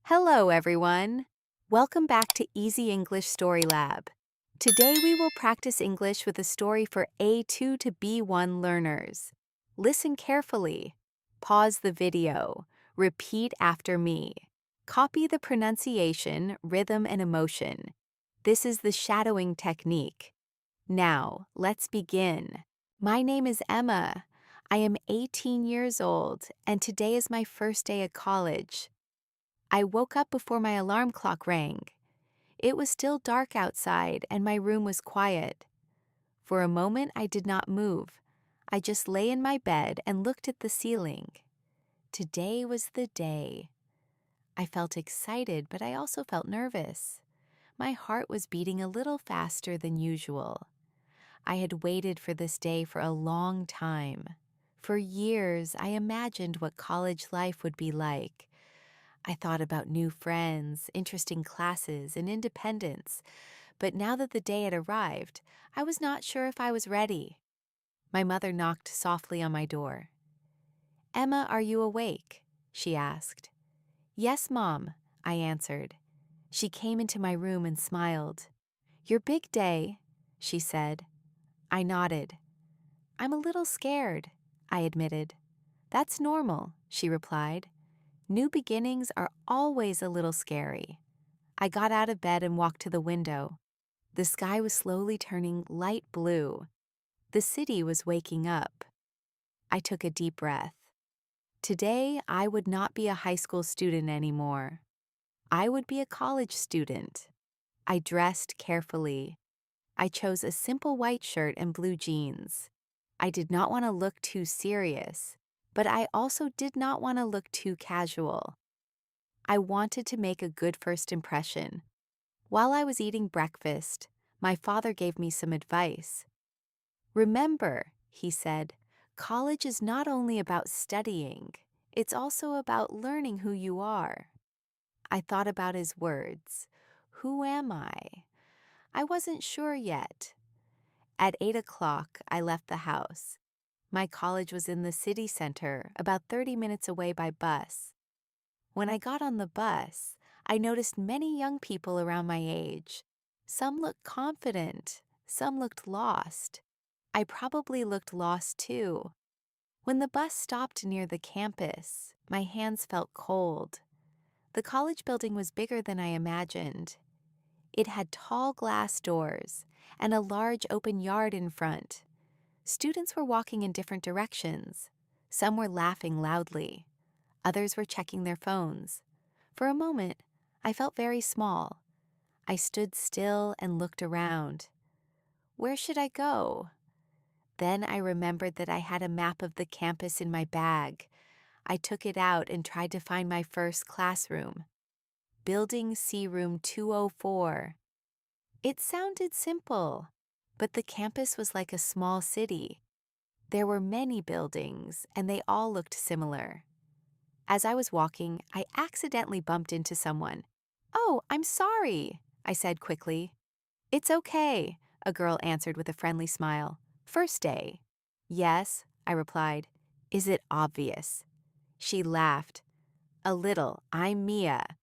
Hello, everyone. Welcome back to Easy English Story Lab. Today we will practice English with a story for A2 to B1 learners. Listen carefully. Pause the video. Repeat after me. Copy the pronunciation, rhythm, and emotion. This is the shadowing technique. Now, let's begin. My name is Emma. I am 18 years old, and today is my first day at college. I woke up before my alarm clock rang. It was still dark outside and my room was quiet. For a moment, I did not move. I just lay in my bed and looked at the ceiling. Today was the day. I felt excited, but I also felt nervous. My heart was beating a little faster than usual. I had waited for this day for a long time. For years, I imagined what college life would be like. I thought about new friends, interesting classes, and independence, but now that the day had arrived, I was not sure if I was ready. My mother knocked softly on my door. "Emma, are you awake?" she asked. "Yes, Mom," I answered. She came into my room and smiled. "Your big day," she said. I nodded. "I'm a little scared," I admitted. "That's normal," she replied. "New beginnings are always a little scary." I got out of bed and walked to the window. The sky was slowly turning light blue. The city was waking up. I took a deep breath. Today, I would not be a high school student anymore. I would be a college student. I dressed carefully. I chose a simple white shirt and blue jeans. I did not want to look too serious, but I also did not want to look too casual. I wanted to make a good first impression. While I was eating breakfast, my father gave me some advice. "Remember," he said, "college is not only about studying, it's also about learning who you are." I thought about his words. Who am I? I wasn't sure yet. At 8 o'clock, I left the house. My college was in the city center, about 30 minutes away by bus. When I got on the bus, I noticed many young people around my age. Some looked confident, some looked lost. I probably looked lost too. When the bus stopped near the campus, my hands felt cold. The college building was bigger than I imagined. It had tall glass doors and a large open yard in front. Students were walking in different directions. Some were laughing loudly. Others were checking their phones. For a moment, I felt very small. I stood still and looked around. Where should I go? Then I remembered that I had a map of the campus in my bag. I took it out and tried to find my first classroom. Building C Room 204. It sounded simple, but the campus was like a small city. There were many buildings, and they all looked similar. As I was walking, I accidentally bumped into someone. "Oh, I'm sorry," I said quickly. "It's okay," a girl answered with a friendly smile. "First day." "Yes," I replied. "Is it obvious?" She laughed. "A little. I'm Mia."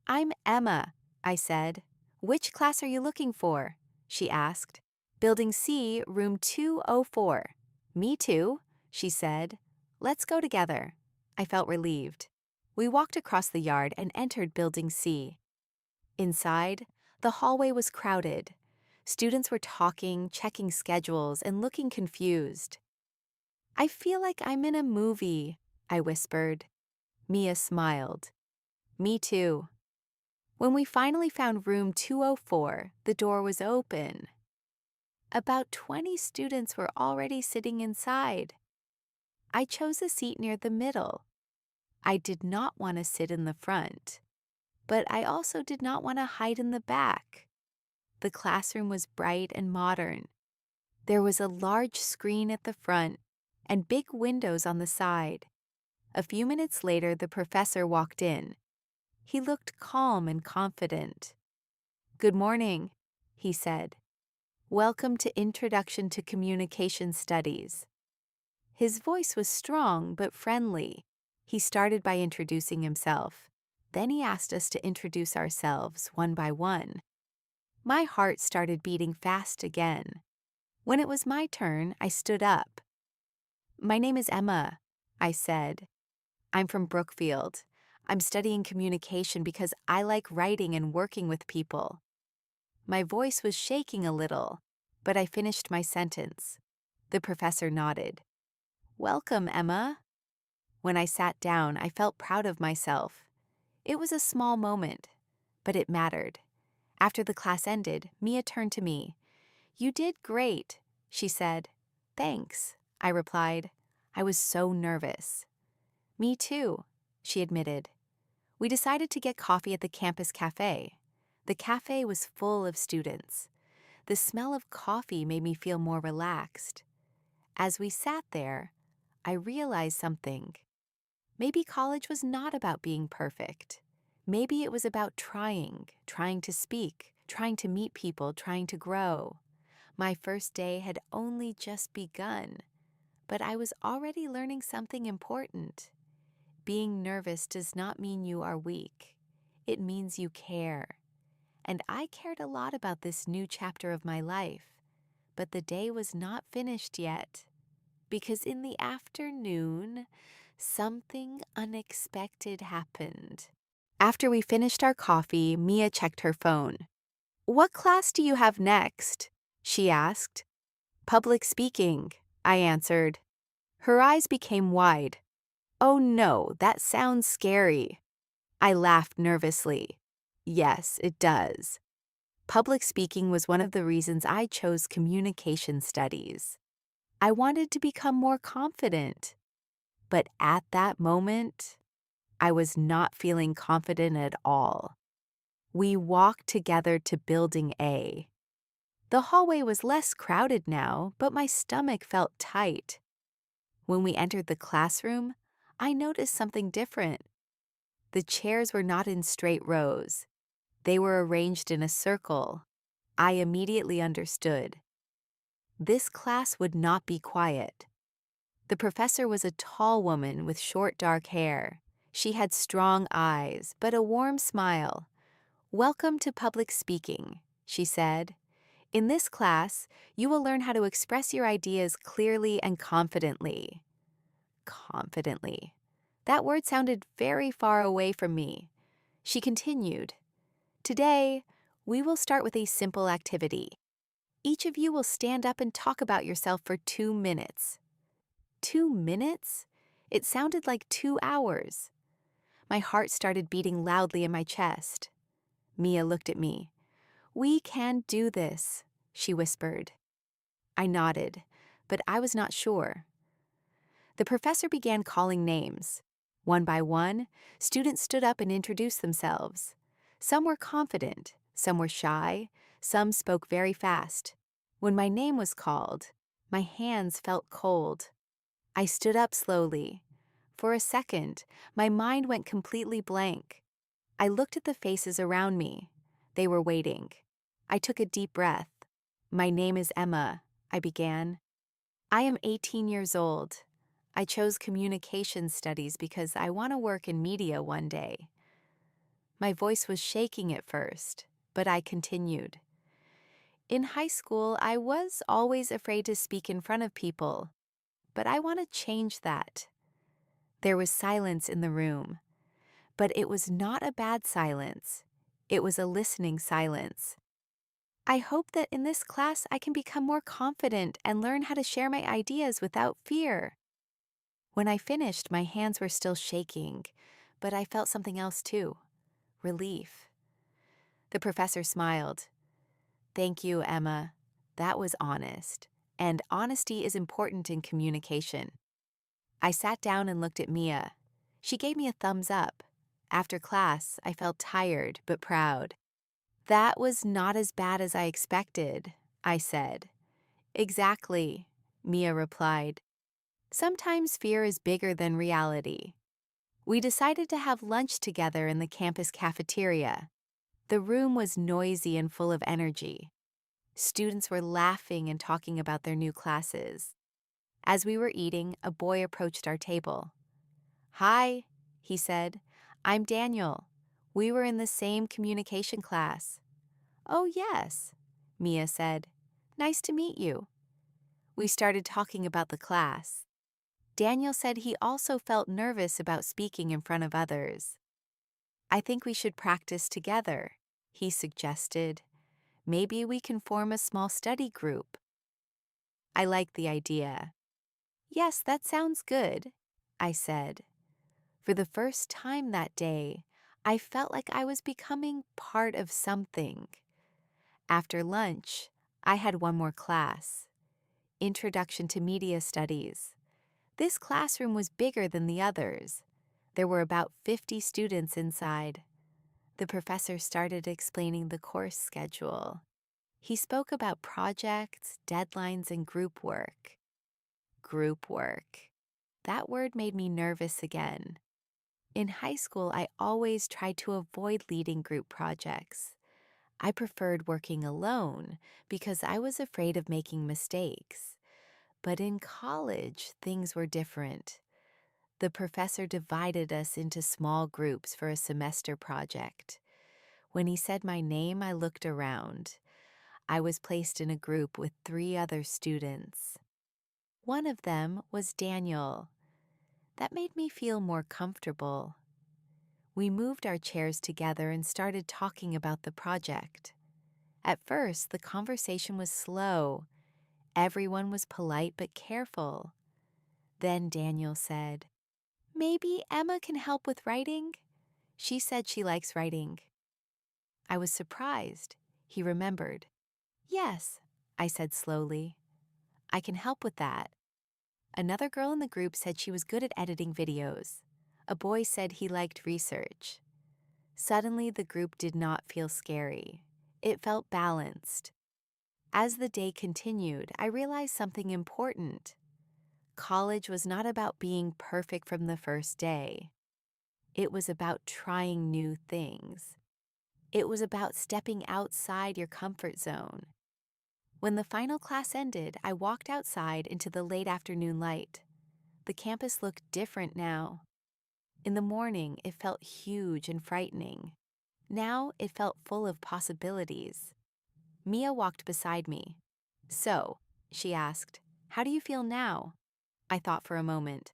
"I'm Emma," I said. "Which class are you looking for?" she asked. "Building C, room 204. "Me too," she said. "Let's go together." I felt relieved. We walked across the yard and entered Building C. Inside, the hallway was crowded. Students were talking, checking schedules, and looking confused. "I feel like I'm in a movie," I whispered. Mia smiled. "Me too." When we finally found room 204, the door was open. About 20 students were already sitting inside. I chose a seat near the middle. I did not want to sit in the front, but I also did not want to hide in the back. The classroom was bright and modern. There was a large screen at the front and big windows on the side. A few minutes later, the professor walked in. He looked calm and confident. "Good morning," he said. "Welcome to Introduction to Communication Studies." His voice was strong but friendly. He started by introducing himself. Then he asked us to introduce ourselves one by one. My heart started beating fast again. When it was my turn, I stood up. "My name is Emma," I said. "I'm from Brookfield. I'm studying communication because I like writing and working with people." My voice was shaking a little, but I finished my sentence. The professor nodded. "Welcome, Emma." When I sat down, I felt proud of myself. It was a small moment, but it mattered. After the class ended, Mia turned to me. "You did great," she said. "Thanks," I replied. I was so nervous. "Me too," she admitted. We decided to get coffee at the campus cafe. The cafe was full of students. The smell of coffee made me feel more relaxed. As we sat there, I realized something. Maybe college was not about being perfect. Maybe it was about trying to speak, trying to meet people, trying to grow. My first day had only just begun, but I was already learning something important. Being nervous does not mean you are weak. It means you care. And I cared a lot about this new chapter of my life. But the day was not finished yet, because in the afternoon, something unexpected happened. After we finished our coffee, Mia checked her phone. "What class do you have next?" she asked. "Public speaking," I answered. Her eyes became wide. "Oh no, that sounds scary." I laughed nervously. Yes, it does. Public speaking was one of the reasons I chose communication studies. I wanted to become more confident. But at that moment, I was not feeling confident at all. We walked together to Building A. The hallway was less crowded now, but my stomach felt tight. When we entered the classroom, I noticed something different. The chairs were not in straight rows. They were arranged in a circle. I immediately understood. This class would not be quiet. The professor was a tall woman with short dark hair. She had strong eyes, but a warm smile. "Welcome to public speaking," she said. "In this class, you will learn how to express your ideas clearly and confidently." Confidently. That word sounded very far away from me. She continued, "Today, we will start with a simple activity. Each of you will stand up and talk about yourself for 2 minutes." 2 minutes? It sounded like 2 hours. My heart started beating loudly in my chest. Mia looked at me. "We can do this," she whispered. I nodded, but I was not sure. The professor began calling names. One by one, students stood up and introduced themselves. Some were confident, some were shy, some spoke very fast. When my name was called, my hands felt cold. I stood up slowly. For a second, my mind went completely blank. I looked at the faces around me. They were waiting. I took a deep breath. "My name is Emma," I began. "I am 18 years old. I chose communication studies because I want to work in media one day." My voice was shaking at first, but I continued. "In high school, I was always afraid to speak in front of people, but I want to change that." There was silence in the room, but it was not a bad silence. It was a listening silence. "I hope that in this class I can become more confident and learn how to share my ideas without fear." When I finished, my hands were still shaking, but I felt something else too. Relief. The professor smiled. "Thank you, Emma. That was honest. And honesty is important in communication." I sat down and looked at Mia. She gave me a thumbs up. After class, I felt tired but proud. "That was not as bad as I expected," I said. "Exactly," Mia replied. "Sometimes fear is bigger than reality." We decided to have lunch together in the campus cafeteria. The room was noisy and full of energy. Students were laughing and talking about their new classes. As we were eating, a boy approached our table. "Hi," he said. "I'm Daniel. We were in the same communication class. Oh, yes, Mia said. Nice to meet you. We started talking about the class. Daniel said he also felt nervous about speaking in front of others. I think we should practice together, he suggested. Maybe we can form a small study group. I liked the idea. Yes, that sounds good, I said. For the first time that day, I felt like I was becoming part of something. After lunch, I had one more class, Introduction to Media Studies. This classroom was bigger than the others. There were about 50 students inside. The professor started explaining the course schedule. He spoke about projects, deadlines, and group work. Group work. That word made me nervous again. In high school, I always tried to avoid leading group projects. I preferred working alone because I was afraid of making mistakes. But in college, things were different. The professor divided us into small groups for a semester project. When he said my name, I looked around. I was placed in a group with 3 other students. One of them was Daniel. That made me feel more comfortable. We moved our chairs together and started talking about the project. At first, the conversation was slow. Everyone was polite but careful. Then Daniel said, "Maybe Emma can help with writing?" She said she likes writing. I was surprised. He remembered. "Yes," I said slowly. "I can help with that." Another girl in the group said she was good at editing videos. A boy said he liked research. Suddenly, the group did not feel scary. It felt balanced. As the day continued, I realized something important. College was not about being perfect from the first day. It was about trying new things. It was about stepping outside your comfort zone. When the final class ended, I walked outside into the late afternoon light. The campus looked different now. In the morning, it felt huge and frightening. Now, it felt full of possibilities. Mia walked beside me. "So," she asked, "how do you feel now?" I thought for a moment.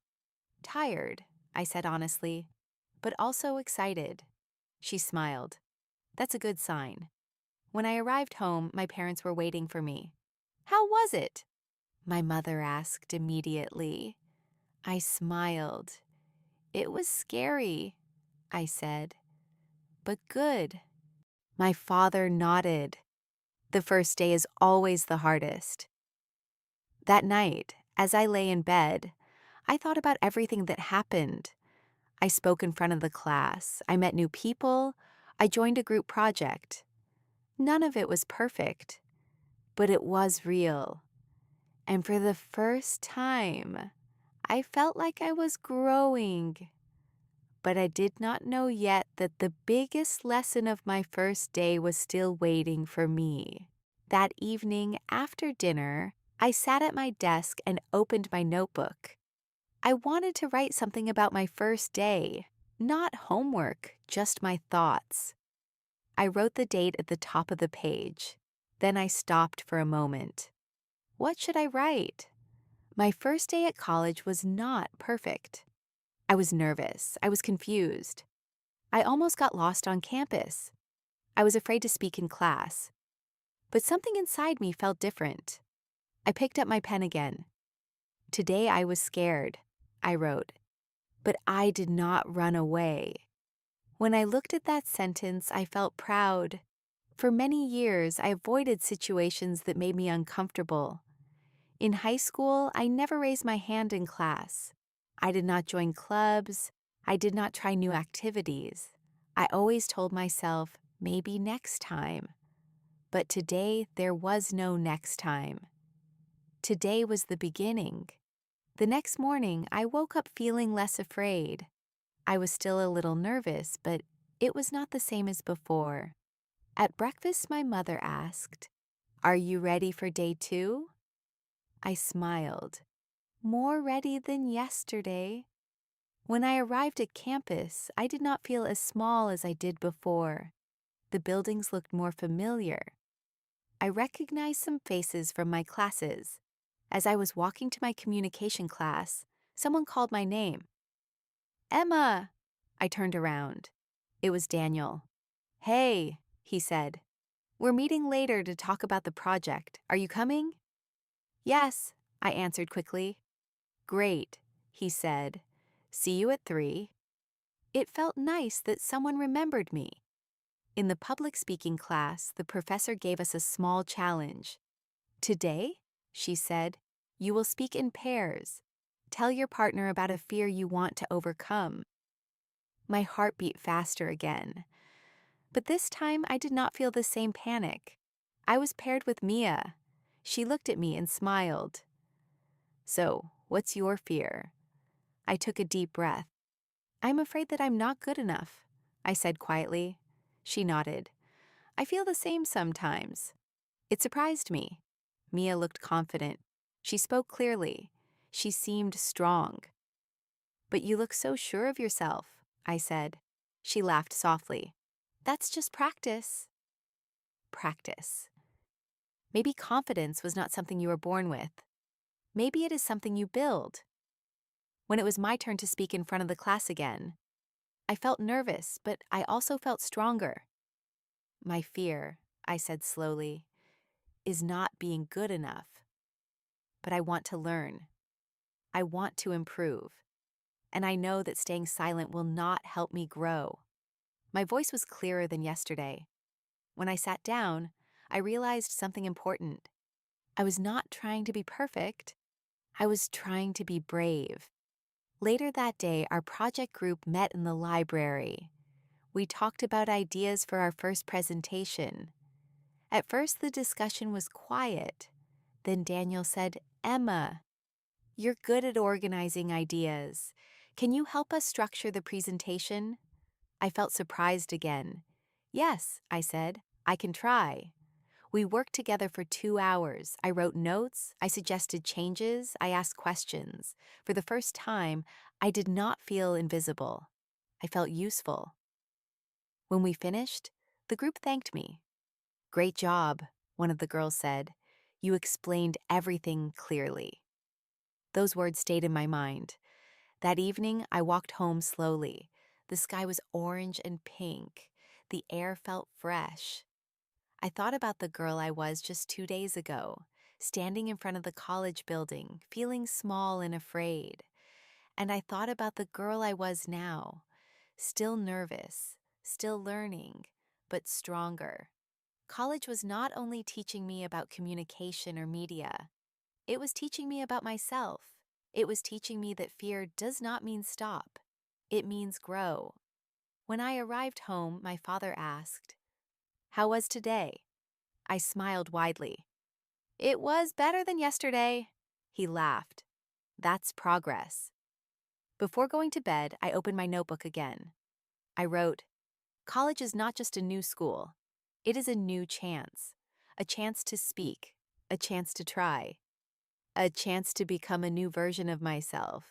"Tired," I said honestly, "but also excited." She smiled. "That's a good sign." When I arrived home, my parents were waiting for me. "How was it?" my mother asked immediately. I smiled. "It was scary," I said, "but good." My father nodded. The first day is always the hardest. That night, as I lay in bed, I thought about everything that happened. I spoke in front of the class. I met new people. I joined a group project. None of it was perfect, but it was real. And for the first time, I felt like I was growing. But I did not know yet that the biggest lesson of my first day was still waiting for me. That evening, after dinner, I sat at my desk and opened my notebook. I wanted to write something about my first day, not homework, just my thoughts. I wrote the date at the top of the page. Then I stopped for a moment. What should I write? My first day at college was not perfect. I was nervous. I was confused. I almost got lost on campus. I was afraid to speak in class. But something inside me felt different. I picked up my pen again. "Today I was scared," I wrote. But I did not run away. When I looked at that sentence, I felt proud. For many years, I avoided situations that made me uncomfortable. In high school, I never raised my hand in class. I did not join clubs. I did not try new activities. I always told myself, maybe next time. But today, there was no next time. Today was the beginning. The next morning, I woke up feeling less afraid. I was still a little nervous, but it was not the same as before. At breakfast, my mother asked, "Are you ready for day 2?" I smiled. "More ready than yesterday." When I arrived at campus, I did not feel as small as I did before. The buildings looked more familiar. I recognized some faces from my classes. As I was walking to my communication class, someone called my name. Emma! I turned around. It was Daniel. Hey, he said. We're meeting later to talk about the project. Are you coming? Yes, I answered quickly. Great, he said. See you at 3. It felt nice that someone remembered me. In the public speaking class, the professor gave us a small challenge. Today, she said, you will speak in pairs. Tell your partner about a fear you want to overcome. My heart beat faster again. But this time I did not feel the same panic. I was paired with Mia. She looked at me and smiled. So, what's your fear? I took a deep breath. I'm afraid that I'm not good enough, I said quietly. She nodded. I feel the same sometimes. It surprised me. Mia looked confident. She spoke clearly. She seemed strong. But you look so sure of yourself, I said. She laughed softly. That's just practice. Practice. Maybe confidence was not something you were born with. Maybe it is something you build. When it was my turn to speak in front of the class again, I felt nervous, but I also felt stronger. My fear, I said slowly, is not being good enough. But I want to learn. I want to improve. And I know that staying silent will not help me grow. My voice was clearer than yesterday. When I sat down, I realized something important. I was not trying to be perfect. I was trying to be brave. Later that day, our project group met in the library. We talked about ideas for our first presentation. At first, the discussion was quiet. Then Daniel said, Emma, you're good at organizing ideas. Can you help us structure the presentation? I felt surprised again. Yes, I said, I can try. We worked together for 2 hours. I wrote notes, I suggested changes, I asked questions. For the first time, I did not feel invisible. I felt useful. When we finished, the group thanked me. Great job, one of the girls said. You explained everything clearly. Those words stayed in my mind. That evening, I walked home slowly. The sky was orange and pink. The air felt fresh. I thought about the girl I was just 2 days ago, standing in front of the college building, feeling small and afraid. And I thought about the girl I was now, still nervous, still learning, but stronger. College was not only teaching me about communication or media, it was teaching me about myself. It was teaching me that fear does not mean stop. It means grow. When I arrived home, my father asked, How was today? I smiled widely. It was better than yesterday. He laughed. That's progress. Before going to bed, I opened my notebook again. I wrote, College is not just a new school. It is a new chance. A chance to speak. A chance to try. A chance to become a new version of myself.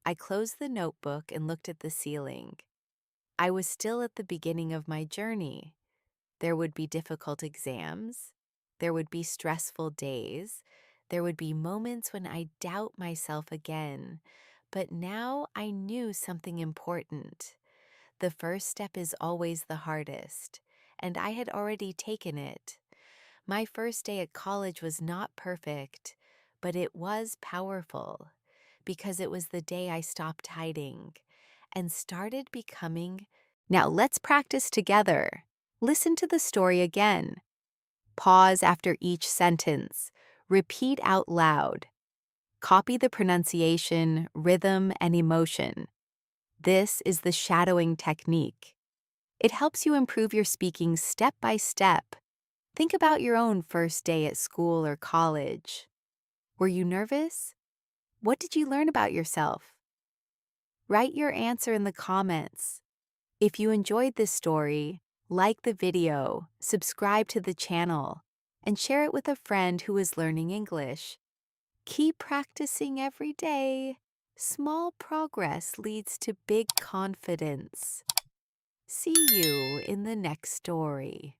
I closed the notebook and looked at the ceiling. I was still at the beginning of my journey. There would be difficult exams. There would be stressful days. There would be moments when I doubt myself again. But now I knew something important. The first step is always the hardest, and I had already taken it. My first day at college was not perfect, but it was powerful because it was the day I stopped hiding and started becoming. Now let's practice together. Listen to the story again. Pause after each sentence. Repeat out loud. Copy the pronunciation, rhythm, and emotion. This is the shadowing technique. It helps you improve your speaking step by step. Think about your own first day at school or college. Were you nervous? What did you learn about yourself? Write your answer in the comments. If you enjoyed this story, like the video, subscribe to the channel, and share it with a friend who is learning English. Keep practicing every day. Small progress leads to big confidence. See you in the next story.